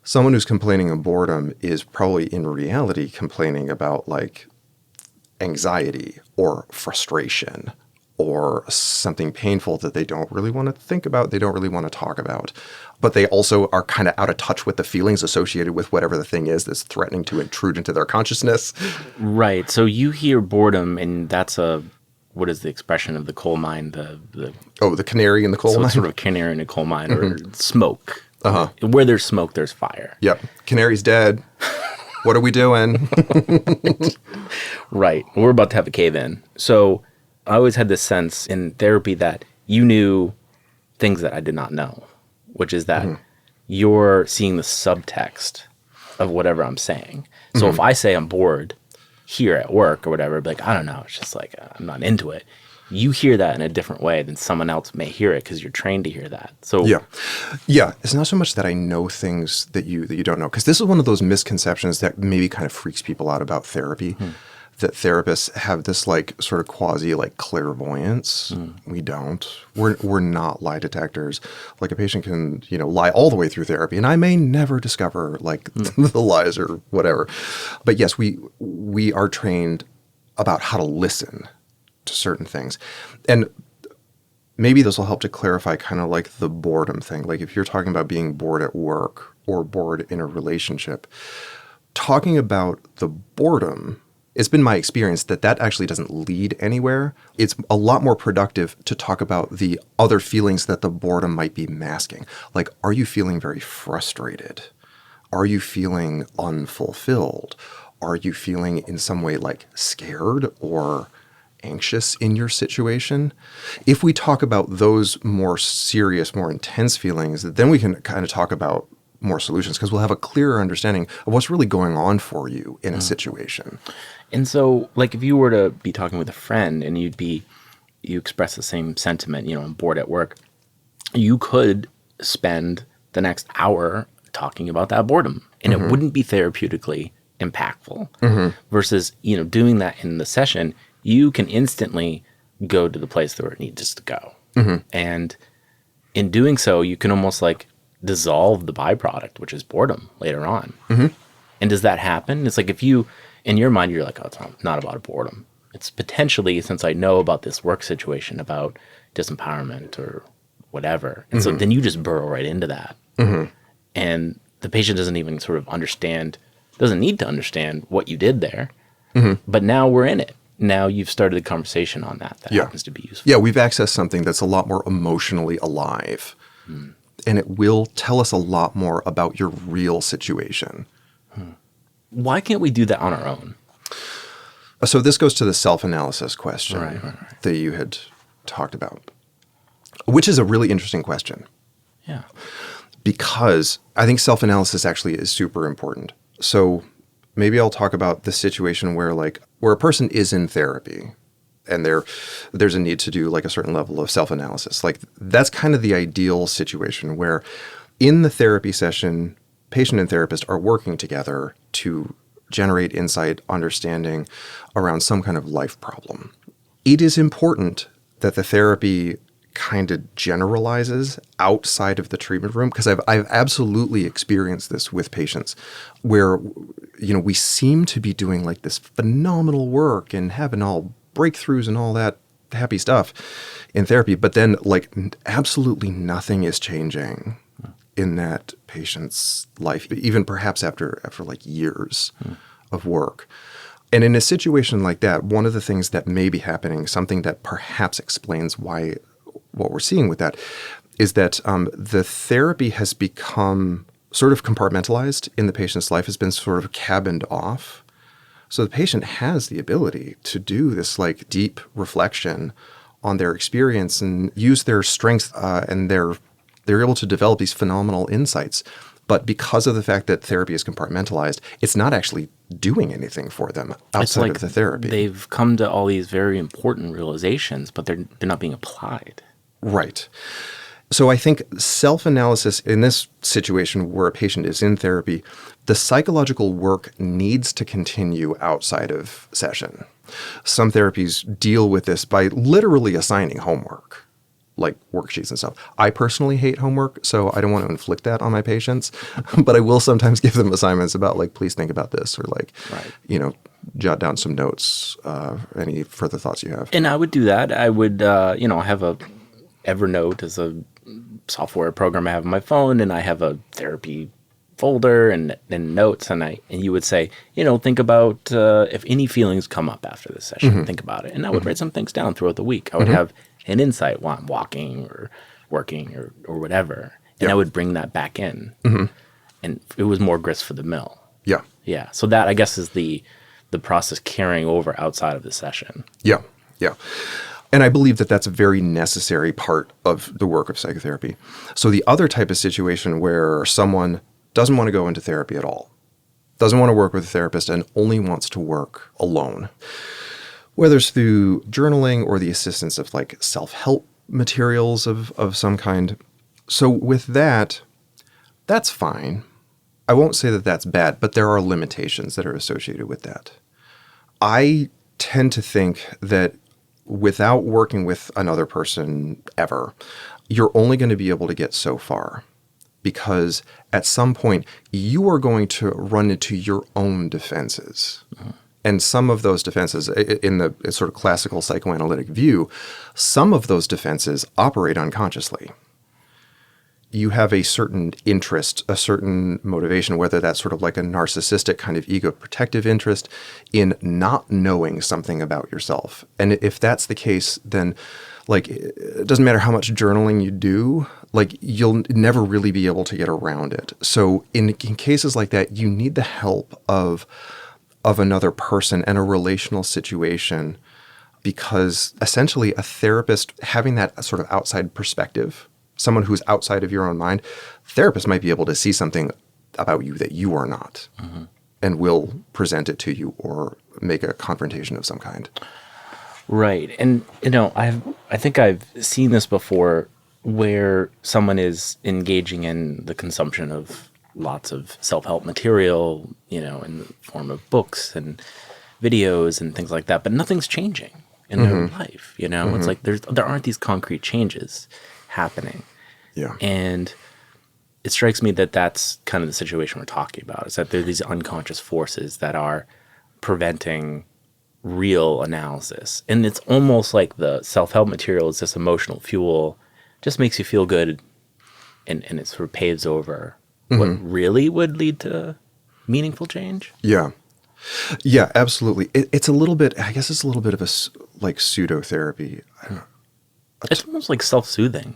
someone who's complaining of boredom is probably in reality complaining about like anxiety or frustration or something painful that they don't really want to think about, they don't really want to talk about. But they also are kind of out of touch with the feelings associated with whatever the thing is that's threatening to intrude into their consciousness. Right. So you hear boredom, and that's what is the expression of the coal mine? The canary in the coal So mine? it's sort of canary in a coal mine, or smoke. Where there's smoke, there's fire. Yep. Canary's dead. What are we doing? Right. We're about to have a cave-in. So I always had this sense in therapy that you knew things that I did not know, which is that you're seeing the subtext of whatever I'm saying. So if I say I'm bored here at work or whatever, be like, I don't know, it's just like, I'm not into it. You hear that in a different way than someone else may hear it because you're trained to hear that. So yeah. It's not so much that I know things that you don't know, because this is one of those misconceptions that maybe kind of freaks people out about therapy. That therapists have this like sort of quasi like clairvoyance. We don't. We're not lie detectors. Like a patient can, lie all the way through therapy, and I may never discover like the lies or whatever. But yes, we are trained about how to listen to certain things. And maybe this will help to clarify kind of like the boredom thing. Like if you're talking about being bored at work or bored in a relationship, talking about the boredom, it's been my experience that actually doesn't lead anywhere. It's a lot more productive to talk about the other feelings that the boredom might be masking. Like, are you feeling very frustrated? Are you feeling unfulfilled? Are you feeling in some way like scared or anxious in your situation? If we talk about those more serious, more intense feelings, then we can kind of talk about more solutions, because we'll have a clearer understanding of what's really going on for you in a situation. And so, like, if you were to be talking with a friend and you express the same sentiment, I'm bored at work, you could spend the next hour talking about that boredom, and it wouldn't be therapeutically impactful. Versus, doing that in the session, you can instantly go to the place where it needs to go. And in doing so, you can almost like dissolve the byproduct, which is boredom, later on. And does that happen? It's like if you, in your mind, you're like, oh, it's not about boredom. It's potentially, since I know about this work situation, about disempowerment or whatever. And so then you just burrow right into that. And the patient doesn't even sort of doesn't need to understand what you did there. But now we're in it. Now you've started the conversation on that happens to be useful. Yeah, we've accessed something that's a lot more emotionally alive. And it will tell us a lot more about your real situation. Why can't we do that on our own? So this goes to the self-analysis question Right. that you had talked about, which is a really interesting question. Yeah. Because I think self-analysis actually is super important. So maybe I'll talk about the situation where a person is in therapy and there's a need to do like a certain level of self-analysis. Like that's kind of the ideal situation where in the therapy session, patient and therapist are working together to generate insight, understanding around some kind of life problem. It is important that the therapy kind of generalizes outside of the treatment room, because I've absolutely experienced this with patients where we seem to be doing like this phenomenal work and having all breakthroughs and all that happy stuff in therapy, but then like absolutely nothing is changing in that patient's life, even perhaps after like years of work. And in a situation like that, one of the things that may be happening, something that perhaps explains why what we're seeing with that, is that the therapy has become sort of compartmentalized in the patient's life, has been sort of cabined off. So the patient has the ability to do this like deep reflection on their experience and use their strengths, and they're able to develop these phenomenal insights. But because of the fact that therapy is compartmentalized, it's not actually doing anything for them outside of the therapy. They've come to all these very important realizations, but they're not being applied. Right. So I think self-analysis in this situation where a patient is in therapy, the psychological work needs to continue outside of session. Some therapies deal with this by literally assigning homework, like worksheets and stuff. I personally hate homework, so I don't want to inflict that on my patients, but I will sometimes give them assignments about like, please think about this, or like, jot down some notes. Any further thoughts you have? And I would do that. I would, I have a Evernote as a software program I have on my phone, and I have a therapy folder and notes, and you would say, think about if any feelings come up after this session, think about it. And I would write some things down throughout the week. I would have an insight while I'm walking or working or whatever, and I would bring that back in. And it was more grist for the mill. Yeah. Yeah. So that, I guess, is the process carrying over outside of the session. Yeah. Yeah. And I believe that that's a very necessary part of the work of psychotherapy. So the other type of situation where someone doesn't want to go into therapy at all, doesn't want to work with a therapist, and only wants to work alone, whether it's through journaling or the assistance of like self-help materials of some kind. So with that, that's fine. I won't say that that's bad, but there are limitations that are associated with that. I tend to think that without working with another person ever, you're only going to be able to get so far, because at some point you are going to run into your own defenses. And some of those defenses, in the sort of classical psychoanalytic view, some of those defenses operate unconsciously. You have a certain interest, a certain motivation, whether that's sort of like a narcissistic kind of ego protective interest in not knowing something about yourself. And if that's the case, then like it doesn't matter how much journaling you do, like you'll never really be able to get around it. So in cases like that, you need the help of another person and a relational situation, because essentially a therapist having that sort of outside perspective, someone who's outside of your own mind, therapist might be able to see something about you that you are not, and will present it to you or make a confrontation of some kind. Right. And, I think I've seen this before, where someone is engaging in the consumption of lots of self-help material, in the form of books and videos and things like that, but nothing's changing in their life. It's like there aren't these concrete changes happening. Yeah. And it strikes me that that's kind of the situation we're talking about, is that there are these unconscious forces that are preventing real analysis. And it's almost like the self-help material is this emotional fuel, just makes you feel good, and it sort of paves over what really would lead to meaningful change. Yeah. Yeah, absolutely. It's a little bit, I guess it's a little bit of a like pseudo-therapy. I don't know. It's almost like self-soothing.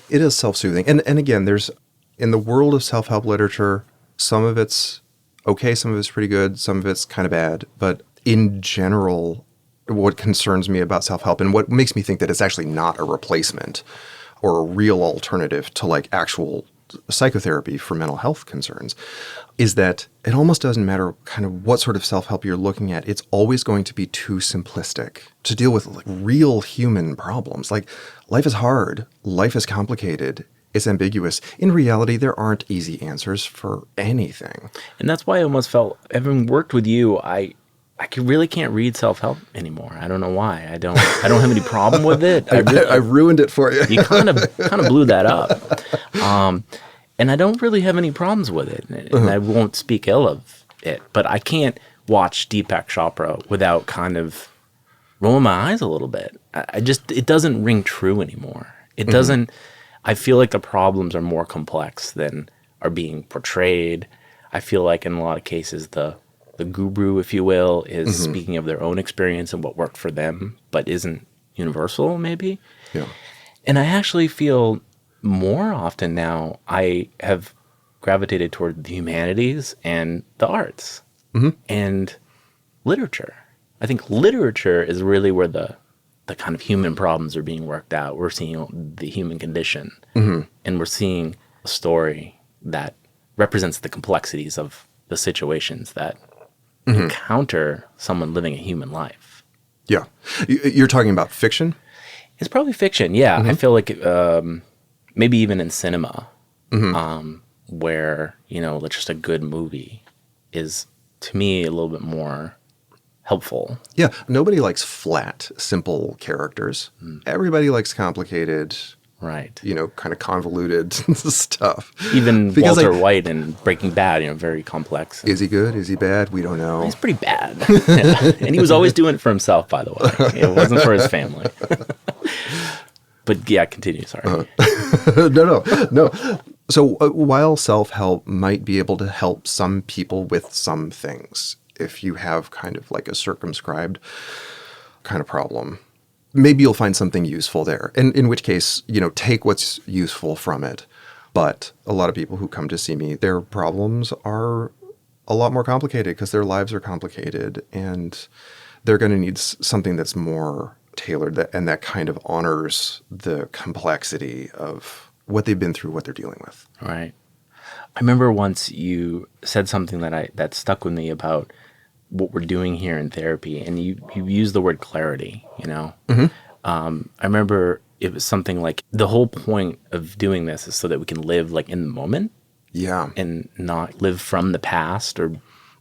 It is self-soothing. And again, there's, in the world of self-help literature, some of it's okay, some of it's pretty good, some of it's kind of bad. But in general, what concerns me about self-help, and what makes me think that it's actually not a replacement or a real alternative to like actual psychotherapy for mental health concerns, is that it almost doesn't matter kind of what sort of self-help you're looking at. It's always going to be too simplistic to deal with like real human problems. Like, life is hard. Life is complicated. It's ambiguous. In reality, there aren't easy answers for anything. And that's why I almost felt, having worked with you, I really can't read self-help anymore. I don't know why. I don't have any problem with it. I ruined it for you. You kind of blew that up. And I don't really have any problems with it. And I won't speak ill of it. But I can't watch Deepak Chopra without kind of rolling my eyes a little bit. It doesn't ring true anymore. It doesn't, I feel like the problems are more complex than are being portrayed. I feel like in a lot of cases, the guru, if you will, is speaking of their own experience and what worked for them, but isn't universal, maybe. Yeah. And I actually feel more often now I have gravitated toward the humanities and the arts and literature. I think literature is really where the kind of human problems are being worked out. We're seeing the human condition, and we're seeing a story that represents the complexities of the situations that encounter someone living a human life. Yeah. You're talking about fiction? It's probably fiction, yeah. I feel like maybe even in cinema, where, just a good movie is, to me, a little bit more helpful. Yeah. Nobody likes flat, simple characters. Everybody likes complicated, Right. kind of convoluted stuff. Even Because Walter White in Breaking Bad, very complex. is he good? Is he bad? We don't know. He's pretty bad. Yeah. And he was always doing it for himself, by the way. It wasn't for his family. But yeah, continue. Sorry. No. So while self-help might be able to help some people with some things, if you have kind of like a circumscribed kind of problem, maybe you'll find something useful there. And in which case, take what's useful from it. But a lot of people who come to see me, their problems are a lot more complicated because their lives are complicated, and they're going to need something that's more tailored and that kind of honors the complexity of what they've been through, what they're dealing with. Right. I remember once you said something that stuck with me about what we're doing here in therapy, and you used the word clarity. Mm-hmm. I remember it was something like the whole point of doing this is so that we can live like in the moment. Yeah. And not live from the past or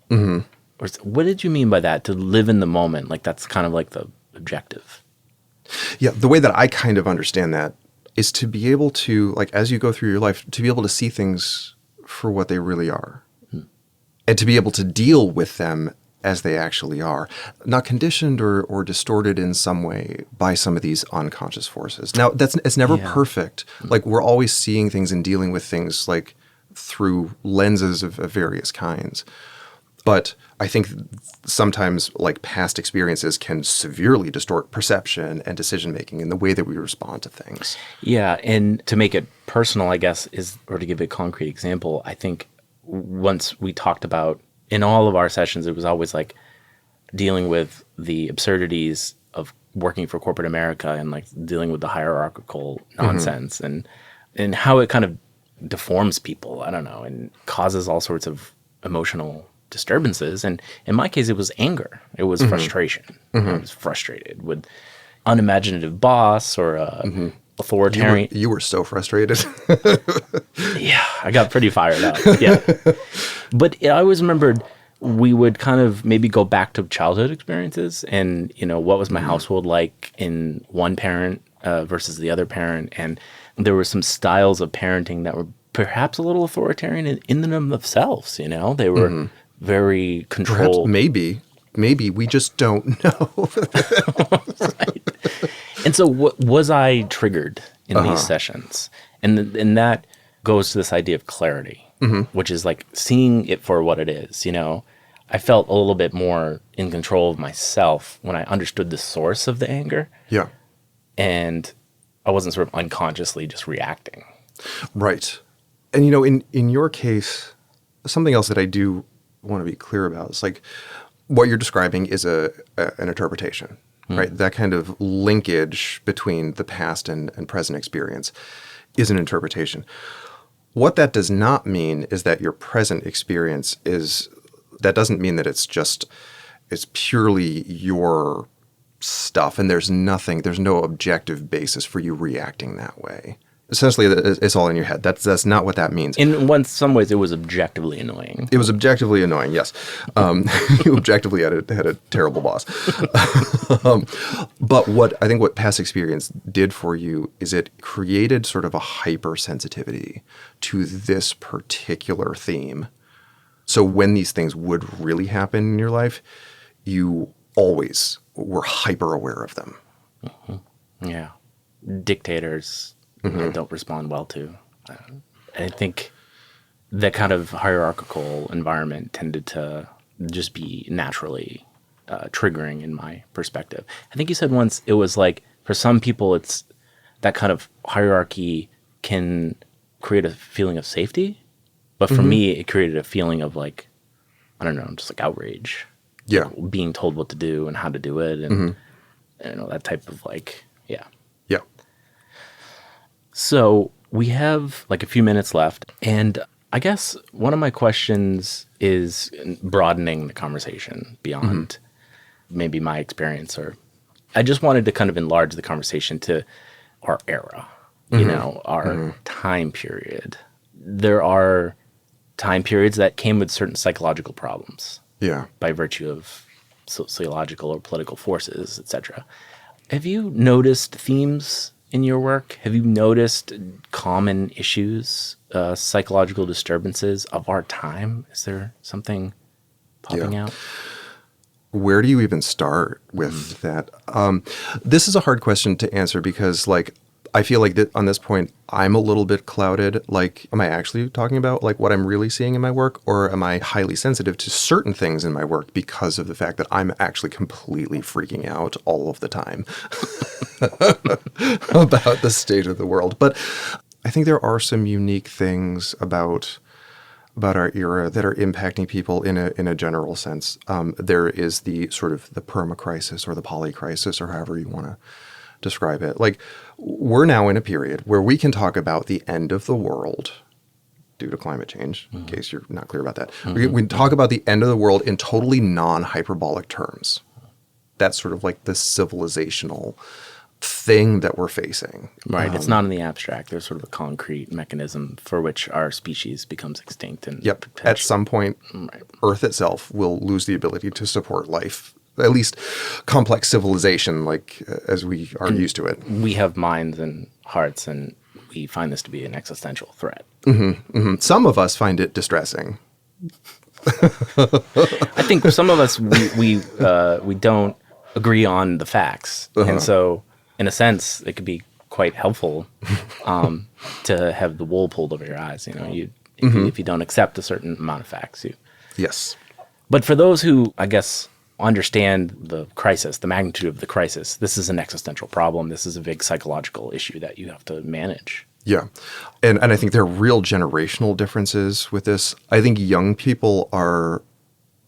Mm-hmm. or what did you mean by that? To live in the moment, like that's kind of like the objective. Yeah, the way that I kind of understand that is to be able to, like, as you go through your life, to be able to see things for what they really are, and to be able to deal with them as they actually are, not conditioned or distorted in some way by some of these unconscious forces. Now, it's never perfect. Like, we're always seeing things and dealing with things like through lenses of various kinds. But I think sometimes like past experiences can severely distort perception and decision-making in the way that we respond to things. Yeah. And to make it personal, I guess, or to give a concrete example, I think once we talked about in all of our sessions, it was always like dealing with the absurdities of working for corporate America and like dealing with the hierarchical nonsense and how it kind of deforms people, I don't know, and causes all sorts of emotional disturbances. And in my case, it was anger. It was frustration. I was frustrated with unimaginative boss or authoritarian. You were so frustrated. Yeah, I got pretty fired up. Yeah. But I always remembered we would kind of maybe go back to childhood experiences and, what was my household like in one parent versus the other parent. And there were some styles of parenting that were perhaps a little authoritarian in themselves. They were very controlled. Perhaps, maybe we just don't know. Right. And so was I triggered in these sessions? And that goes to this idea of clarity, which is like seeing it for what it is. I felt a little bit more in control of myself when I understood the source of the anger. Yeah. And I wasn't sort of unconsciously just reacting. Right. And, in your case, something else that I do want to be clear about is like what you're describing is an interpretation, right? That kind of linkage between the past and present experience is an interpretation. What that does not mean is that your present experience that doesn't mean that it's purely your stuff and there's no objective basis for you reacting that way. Essentially, it's all in your head. That's not what that means. In some ways, it was objectively annoying. It was objectively annoying, yes. You objectively had a terrible boss. But what past experience did for you is it created sort of a hypersensitivity to this particular theme. So when these things would really happen in your life, you always were hyper aware of them. Yeah. Dictators I don't respond well to. I think that kind of hierarchical environment tended to just be naturally triggering in my perspective. I think you said once it was like for some people it's that kind of hierarchy can create a feeling of safety, but for me it created a feeling of like, I don't know, just like outrage. Yeah. Like being told what to do and how to do it and that type of like, yeah. Yeah. So we have like a few minutes left, and I guess one of my questions is broadening the conversation beyond maybe my experience, or I just wanted to kind of enlarge the conversation to our era, our time period. There are time periods that came with certain psychological problems. Yeah. By virtue of sociological or political forces, etc. Have you noticed themes in your work? Have you noticed common issues, psychological disturbances of our time? Is there something popping out? Where do you even start with that? This is a hard question to answer because, like, I feel like that on this point, I'm a little bit clouded. Like, am I actually talking about like what I'm really seeing in my work, or am I highly sensitive to certain things in my work because of the fact that I'm actually completely freaking out all of the time about the state of the world? But I think there are some unique things about our era that are impacting people in a general sense. There is the sort of the perma crisis or the poly crisis or however you want to describe it. Like, we're now in a period where we can talk about the end of the world due to climate change, in case you're not clear about that. We can talk about the end of the world in totally non-hyperbolic terms. That's sort of like the civilizational thing that we're facing. Right. It's not in the abstract. There's sort of a concrete mechanism for which our species becomes extinct. And Yep. At some point, Earth itself will lose the ability to support life, at least complex civilization, like as we are used to it. We have minds and hearts, and we find this to be an existential threat. Some of us find it distressing. I think some of us, we don't agree on the facts. And so, in a sense, it could be quite helpful to have the wool pulled over your eyes. You know, if you don't accept a certain amount of facts. Yes. But for those who, I guess, understand the crisis, the magnitude of the crisis, this is an existential problem. This is a big psychological issue that you have to manage. Yeah. And I think there are real generational differences with this. I think young people are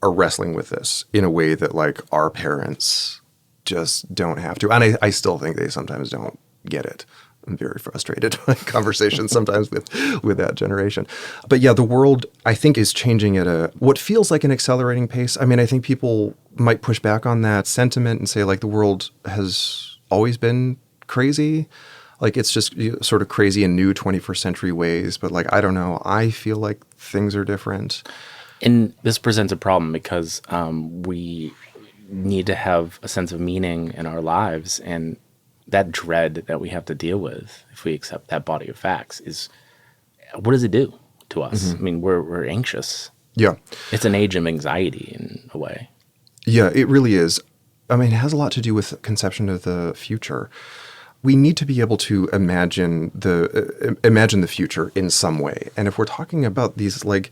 wrestling with this in a way that, like, our parents just don't have to. And I still think they sometimes don't get it. I'm very frustrated by conversations sometimes with that generation. But yeah, the world, I think, is changing at what feels like an accelerating pace. I mean, I think people might push back on that sentiment and say, like, the world has always been crazy. Like, it's just sort of crazy in new 21st century ways. But, like, I don't know. I feel like things are different. And this presents a problem because we need to have a sense of meaning in our lives, and that dread that we have to deal with if we accept that body of facts is, what does it do to us? I mean, we're anxious. Yeah. It's an age of anxiety in a way. Yeah, it really is. I mean, it has a lot to do with conception of the future. We need to be able to imagine the future in some way. And if we're talking about these, like,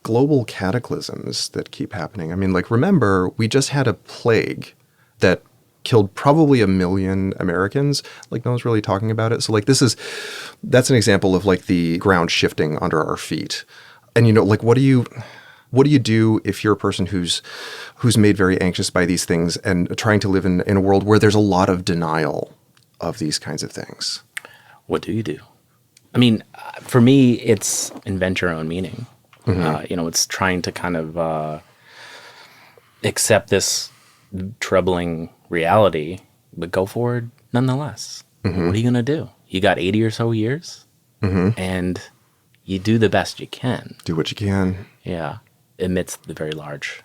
global cataclysms that keep happening, I mean, like, remember, we just had a plague that killed probably 1 million Americans. Like, no one's really talking about it. So, like, that's an example of, like, the ground shifting under our feet. And, you know, like, what do you do if you're a person who's made very anxious by these things and trying to live in a world where there's a lot of denial of these kinds of things? What do you do? I mean, for me, it's invent your own meaning. You know, it's trying to kind of accept this troubling reality, but go forward nonetheless. What are you going to do? You got 80 or so years, and you do the best you can. Do what you can. Yeah, amidst the very large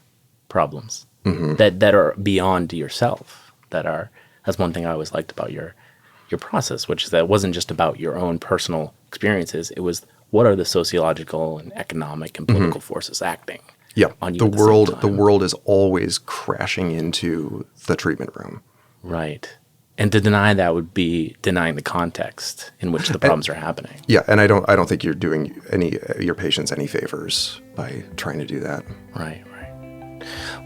problems that are beyond yourself. That's one thing I always liked about your process, which is that it wasn't just about your own personal experiences. It was, what are the sociological and economic and political forces acting? Yeah, on you the at the same time? The world is always crashing into the treatment room. Right. And to deny that would be denying the context in which the problems are happening. Yeah, and I don't think you're doing your patients any favors by trying to do that. Right.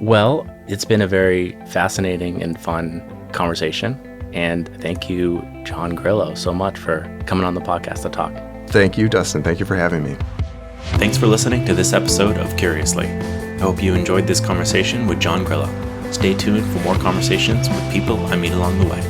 Well, it's been a very fascinating and fun conversation. And thank you, John Grillo, so much for coming on the podcast to talk. Thank you, Dustin. Thank you for having me. Thanks for listening to this episode of Curiously. I hope you enjoyed this conversation with John Grillo. Stay tuned for more conversations with people I meet along the way.